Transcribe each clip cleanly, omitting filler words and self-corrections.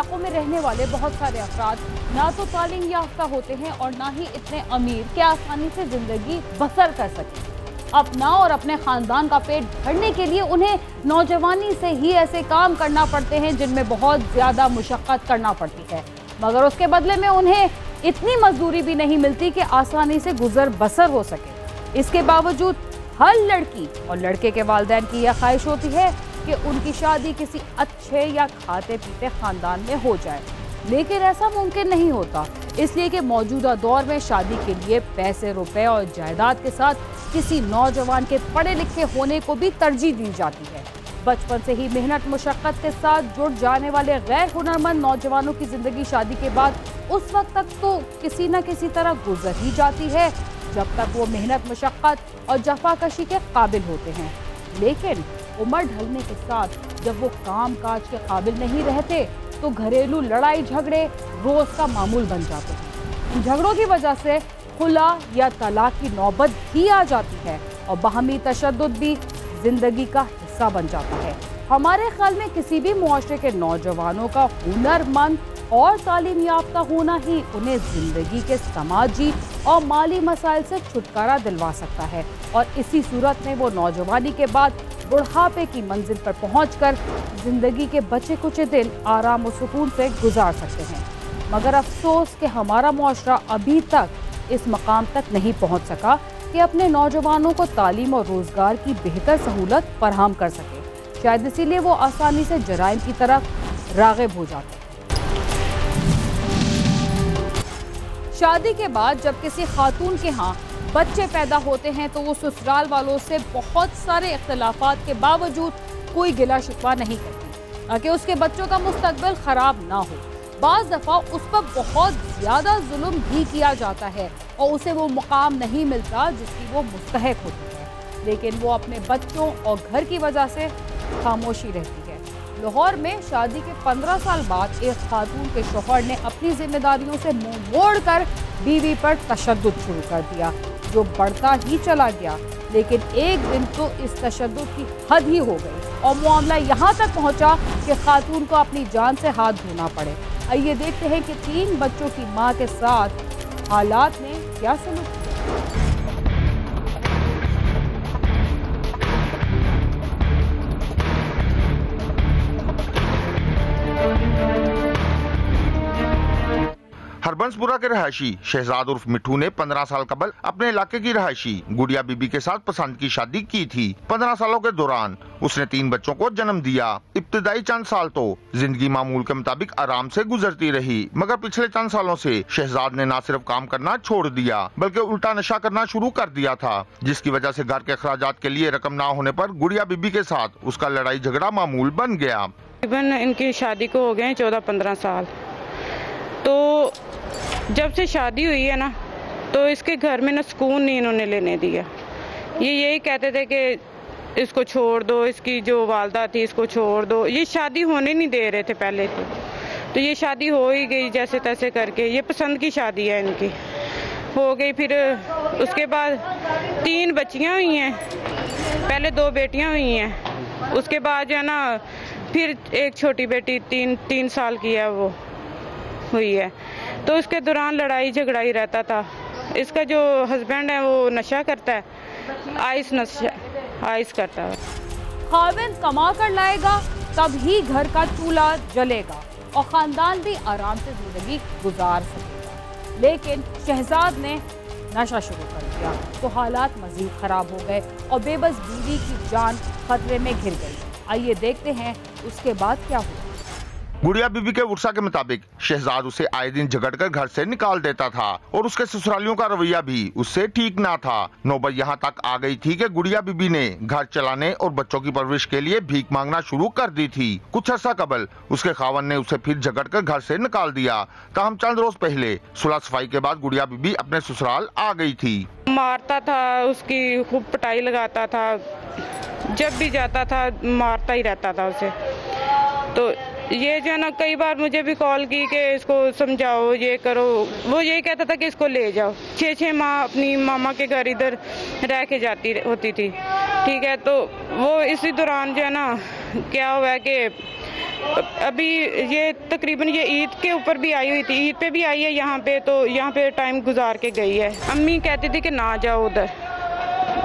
इलाकों में रहने वाले बहुत सारे अफराद ना तो तालीम याफ्ता होते हैं और ना ही इतने अमीर कि आसानी से जिंदगी बसर कर सकें। अपना और अपने खानदान का पेट भरने के लिए उन्हें नौजवानी से ही ऐसे काम करना पड़ते हैं जिनमें बहुत ज्यादा मुशक्कत करना पड़ती है, मगर उसके बदले में उन्हें इतनी मजदूरी भी नहीं मिलती कि आसानी से गुजर बसर हो सके। इसके बावजूद हर लड़की और लड़के के वालिदैन की यह ख्वाहिश होती है कि उनकी शादी किसी अच्छे या खाते पीते खानदान में हो जाए, लेकिन ऐसा मुमकिन नहीं होता, इसलिए कि मौजूदा दौर में शादी के लिए पैसे, रुपए और जायदाद के साथ किसी नौजवान के पढ़े लिखे होने को भी तरजीह दी जाती है। बचपन से ही मेहनत मुशक्कत के साथ जुड़ जाने वाले गैर हुनरमंद नौजवानों की जिंदगी शादी के बाद उस वक्त तक तो किसी न किसी तरह गुजर ही जाती है जब तक वो मेहनत मुशक्कत और जफाकशी के काबिल होते हैं, लेकिन उम्र ढलने के साथ जब वो काम काज के काबिल नहीं रहते तो घरेलू लड़ाई झगड़े रोज का मामूल बन जाते हैं। इन झगड़ों की वजह से खुला या तलाक की नौबत भी आ जाती है और बाहमी तशद्दुद भी जिंदगी का हिस्सा बन जाता है। हमारे ख्याल में किसी भी मुआशरे के नौजवानों का हुनरमंद और तालीम याफ्ता होना ही उन्हें जिंदगी के समाजी और माली मसाइल से छुटकारा दिलवा सकता है और इसी सूरत में वो नौजवानी के बाद बुढ़ापे की मंजिल पर पहुंचकर जिंदगी के बचे कुचे दिन आराम और सुकून से गुजार सकते हैं। मगर अफसोस कि हमारा मुआशरा अभी तक इस मकाम तक नहीं पहुंच सका कि अपने नौजवानों को तालीम और रोजगार की बेहतर सहूलत फराहम कर सके। शायद इसीलिए वो आसानी से जराइम की तरफ राग़िब हो जाते हैं। शादी के बाद जब किसी खातून के यहाँ बच्चे पैदा होते हैं तो वो ससुराल वालों से बहुत सारे इख्तिलाफात के बावजूद कोई गिला शिकवा नहीं करती ताकि उसके बच्चों का मुस्तकबिल खराब ना हो। बाज़ दफ़ा उस पर बहुत ज़्यादा जुल्म भी किया जाता है और उसे वो मुकाम नहीं मिलता जिसकी वो मुस्तहिक होती है, लेकिन वो अपने बच्चों और घर की वजह से खामोशी रहती है। लाहौर में शादी के 15 साल बाद एक खातून के शौहर ने अपनी जिम्मेदारियों से मुंह मोड़कर बीवी पर तशद्दुद शुरू कर दिया, जो बढ़ता ही चला गया। लेकिन एक दिन तो इस तशद्दुद की हद ही हो गई और मामला यहाँ तक पहुँचा कि खातून को अपनी जान से हाथ धोना पड़े। आइए देखते हैं कि 3 बच्चों की मां के साथ हालात ने क्या सलूक किया। हरबंसपुरा के रहायशी शहजाद उर्फ मिठू ने 15 साल कबल अपने इलाके की रहायशी गुड़िया बीबी के साथ पसंद की शादी की थी। 15 सालों के दौरान उसने 3 बच्चों को जन्म दिया। इब्तिदाई चंद साल तो जिंदगी मामूल के मुताबिक आराम से गुजरती रही, मगर पिछले चंद सालों से शहजाद ने न सिर्फ काम करना छोड़ दिया बल्कि उल्टा नशा करना शुरू कर दिया था, जिसकी वजह से घर के अखराजात के लिए रकम न होने पर गुड़िया बीबी के साथ उसका लड़ाई झगड़ा मामूल बन गया। इनकी शादी को हो गए 14-15 साल। तो जब से शादी हुई है ना तो इसके घर में ना सुकून नहीं इन्होंने लेने दिया। ये यही कहते थे कि इसको छोड़ दो, इसकी जो वालदा थी इसको छोड़ दो। ये शादी होने नहीं दे रहे थे पहले तो ये शादी हो ही गई जैसे तैसे करके। ये पसंद की शादी है इनकी, हो गई। फिर उसके बाद 3 बच्चियां हुई हैं, पहले 2 बेटियां हुई हैं, उसके बाद जो है ना फिर एक छोटी बेटी 3 साल की है वो हुई है। तो उसके दौरान लड़ाई झगड़ा ही रहता था। इसका जो हस्बैंड है वो नशा करता है, आइस करता है। खाविंद कमा कर लाएगा तब ही घर का चूल्हा जलेगा और खानदान भी आराम से जिंदगी गुजार सकेगा, लेकिन शहजाद ने नशा शुरू कर दिया तो हालात मजीद खराब हो गए और बेबस बीवी की जान खतरे में घिर गई। आइए देखते हैं उसके बाद क्या हुआ। गुड़िया बीबी के उर्सा के मुताबिक शहजाद उसे आए दिन झगड़कर घर से निकाल देता था और उसके ससुरालियों का रवैया भी उससे ठीक ना था। नौबत यहाँ तक आ गई थी कि गुड़िया बीबी ने घर चलाने और बच्चों की परवरिश के लिए भीख मांगना शुरू कर दी थी। कुछ अर्सा कबल उसके खावन ने उसे फिर झगड़कर घर से निकाल दिया। ताहम चंद रोज पहले सुलह सफाई के बाद गुड़िया बीबी अपने ससुराल आ गई थी। मारता था, उसकी खूब पिटाई लगाता था, जब भी जाता था मारता ही रहता था उसे। तो ये जो है ना कई बार मुझे भी कॉल की कि इसको समझाओ, ये करो। वो यही कहता था कि इसको ले जाओ। 6 माह अपनी मामा के घर इधर रह के जाती होती थी, ठीक है। तो वो इसी दौरान जो है ना क्या हुआ है कि अभी ये तकरीबन ये ईद के ऊपर भी आई हुई थी, ईद पे भी आई है यहाँ पे, तो यहाँ पे टाइम गुजार के गई है। अम्मी कहती थी कि ना जाओ उधर,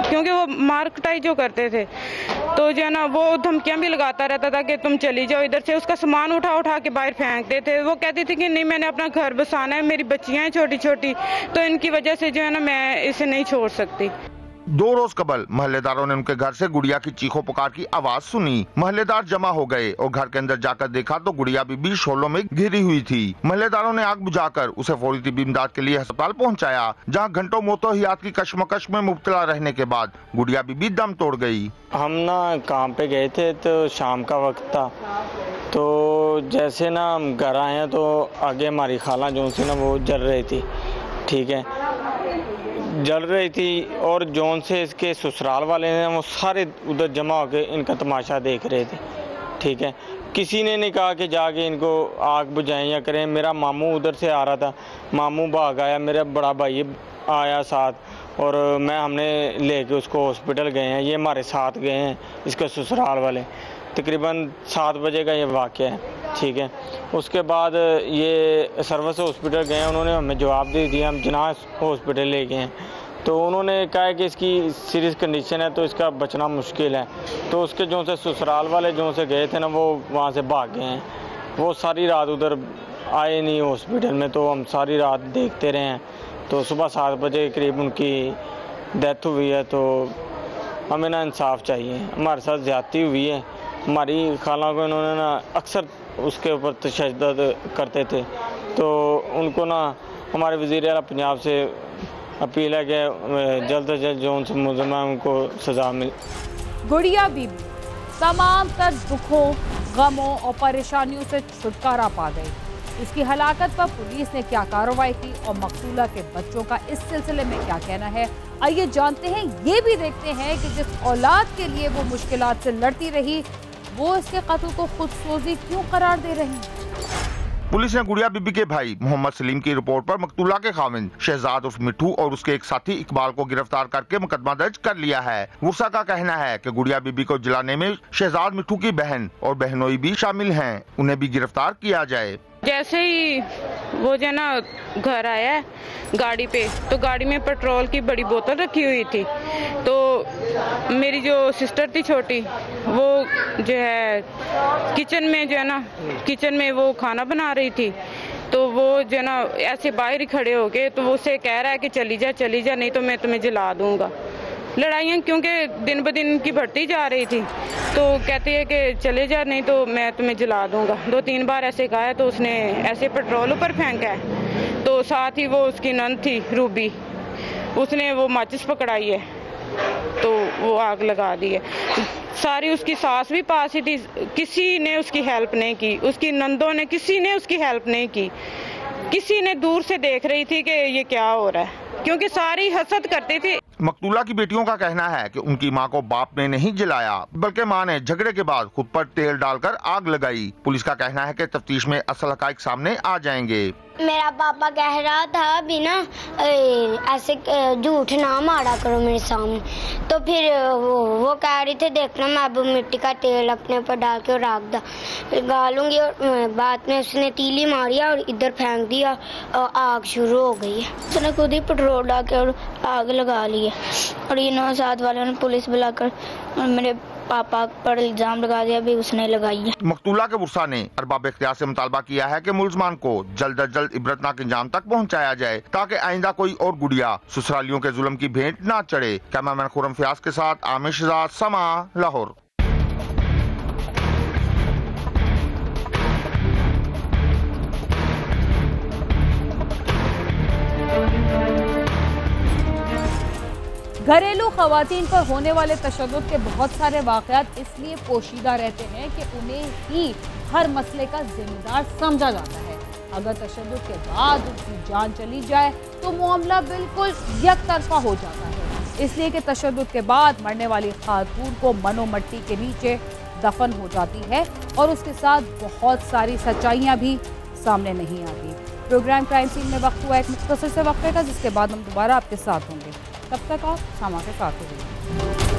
क्योंकि वो मार्कटाई जो करते थे, तो जो है ना वो धमकियां भी लगाता रहता था कि तुम चली जाओ इधर से। उसका सामान उठा उठा के बाहर फेंकते थे। वो कहती थी कि नहीं, मैंने अपना घर बसाना है, मेरी बच्चियां हैं छोटी छोटी, तो इनकी वजह से जो है ना मैं इसे नहीं छोड़ सकती। 2 रोज कबल मोहल्लेदारों ने उनके घर से गुड़िया की चीखों पुकार की आवाज सुनी। मोहल्लेदार जमा हो गए और घर के अंदर जाकर देखा तो गुड़िया बीबी शोलों में घिरी हुई थी। मोहल्लेदारों ने आग बुझाकर उसे फौरी तिब्बी इमदाद के लिए अस्पताल पहुंचाया, जहां घंटों मोतोहियात की कश्मकश में मुब्तला रहने के बाद गुड़िया बीबी दम तोड़ गई। हम ना काम पे गए थे, तो शाम का वक्त था, तो जैसे ना हम घर आए हैं तो आगे हमारी खाला जो सी ना वो जल रही थी, ठीक है, जल रही थी, और जोन से इसके ससुराल वाले हैं वो सारे उधर जमा होकर इनका तमाशा देख रहे थे, ठीक है। किसी ने नहीं कहा कि जाके इनको आग बुझाएं या करें। मेरा मामू उधर से आ रहा था, मामू भाग आया, मेरा बड़ा भाई आया साथ, और हमने लेके उसको हॉस्पिटल गए हैं। ये हमारे साथ गए हैं, इसके ससुराल वाले। तकरीबन 7 बजे का ये वाक़या है, ठीक है। उसके बाद ये सर्विस हॉस्पिटल गए, उन्होंने हमें जवाब दे दिया, हम जनाज हॉस्पिटल ले गए हैं, तो उन्होंने कहा है कि इसकी सीरियस कंडीशन है, तो इसका बचना मुश्किल है। तो उसके जो से ससुराल वाले जो से गए थे ना, वो वहाँ से भाग गए हैं। वो सारी रात उधर आए नहीं हॉस्पिटल में, तो हम सारी रात देखते रहे हैं। तो सुबह 7 बजे के करीब उनकी डेथ हुई है। तो हमें ना इंसाफ चाहिए, हमारे साथ ज़्यादती हुई है। हमारी खाला को इन्होंने ना अक्सर उसके ऊपर तशद्दुद करते थे, तो उनको ना हमारे वज़ीर आला पंजाब से अपील है कि जल्द से जल्द जो उनसे मुलज़िम है उनको सज़ा मिले। गुड़िया बीबी तमाम तर दुखों, गमों और परेशानियों से छुटकारा पा गई। उसकी हलाकत पर पुलिस ने क्या कार्रवाई की और मकतूला के बच्चों का इस सिलसिले में क्या कहना है, आइए जानते हैं। ये भी देखते हैं कि जिस औलाद के लिए वो मुश्किलात से लड़ती रही, वो इसके कत्ल को खुदसोजी क्यों करार दे रही है। पुलिस ने गुड़िया बीबी के भाई मोहम्मद सलीम की रिपोर्ट पर मकतूला के खाविंद शहजाद उर्फ मिठू और उसके एक साथी इकबाल को गिरफ्तार करके मुकदमा दर्ज कर लिया है। गुस्सा का कहना है कि गुड़िया बीबी को जलाने में शहजाद मिठू की बहन और बहनोई भी शामिल हैं, उन्हें भी गिरफ्तार किया जाए। जैसे ही वो जो ना घर आया है गाड़ी पे, तो गाड़ी में पेट्रोल की बड़ी बोतल रखी हुई थी। तो मेरी जो सिस्टर थी छोटी, वो जो है किचन में जो है ना, किचन में वो खाना बना रही थी। तो वो जो है ना ऐसे बाहर ही खड़े हो गए, तो वो उसे कह रहा है कि चली जा, नहीं तो मैं तुम्हें जला दूंगा। लड़ाइयाँ क्योंकि दिन ब दिन की बढ़ती जा रही थी, तो कहती है कि चले जा, नहीं तो मैं तुम्हें जला दूंगा। 2-3 बार ऐसे कहा है, तो उसने ऐसे पेट्रोल ऊपर फेंका है। तो साथ ही वो उसकी नंद थी रूबी, उसने वो माचिस पकड़ाई है, तो वो आग लगा दी है। सारी उसकी सास भी पास ही थी, किसी ने उसकी हेल्प नहीं की, उसकी नंदों ने, किसी ने उसकी हेल्प नहीं की। किसी ने दूर से देख रही थी कि ये क्या हो रहा है, क्योंकि सारी हसद करती थी। मकतूला की बेटियों का कहना है कि उनकी मां को बाप ने नहीं जलाया, बल्कि मां ने झगड़े के बाद खुद पर तेल डालकर आग लगाई। पुलिस का कहना है कि तफ्तीश में असल हकाइक सामने आ जाएंगे। मेरा पापा कह रहा था अभी ना ऐसे झूठ ना मारा करो मेरे सामने, तो फिर वो कह रही थी देखना मैं अब मिट्टी का तेल अपने ऊपर डाल के और आग डालूंगी, और बाद में उसने तीली मारी और इधर फेंक दिया और आग शुरू हो गई है। उसने खुद ही पेट्रोल डाल के और आग लगा ली है, और ये साथ वालों ने पुलिस बुलाकर मेरे पापा पर इल्जाम लगा दिया, भी उसने लगाई है। मकतूला के वर्सा ने अरबाब इख्तियार से मुतालबा किया है कि मुलजमान को जल्द अज जल्द इबरतनाक इंजाम तक पहुंचाया जाए, ताकि आइंदा कोई और गुड़िया ससुरालियों के जुल्म की भेंट न चढ़े। कैमरामैन खुर्रम फयाज के साथ आमिर शहजाद, समा, लाहौर। घरेलू खवातीन पर होने वाले तशद्दुद के बहुत सारे वाक़यात इसलिए पोशीदा रहते हैं कि उन्हें ही हर मसले का जिम्मेदार समझा जाता है। अगर तशद्दुद के बाद उनकी जान चली जाए तो मामला बिल्कुल यकतरफा हो जाता है। इसलिए कि तशद्दुद के बाद मरने वाली खातून को मनो मट्टी के नीचे दफन हो जाती है और उसके साथ बहुत सारी सच्चाइयाँ भी सामने नहीं आती। प्रोग्राम क्राइम सीन में वक्त हुआ एक मुख्तसर से वक्फे का, जिसके बाद हम दोबारा आपके साथ होंगे। तब तक आप समा के साथ रहिए।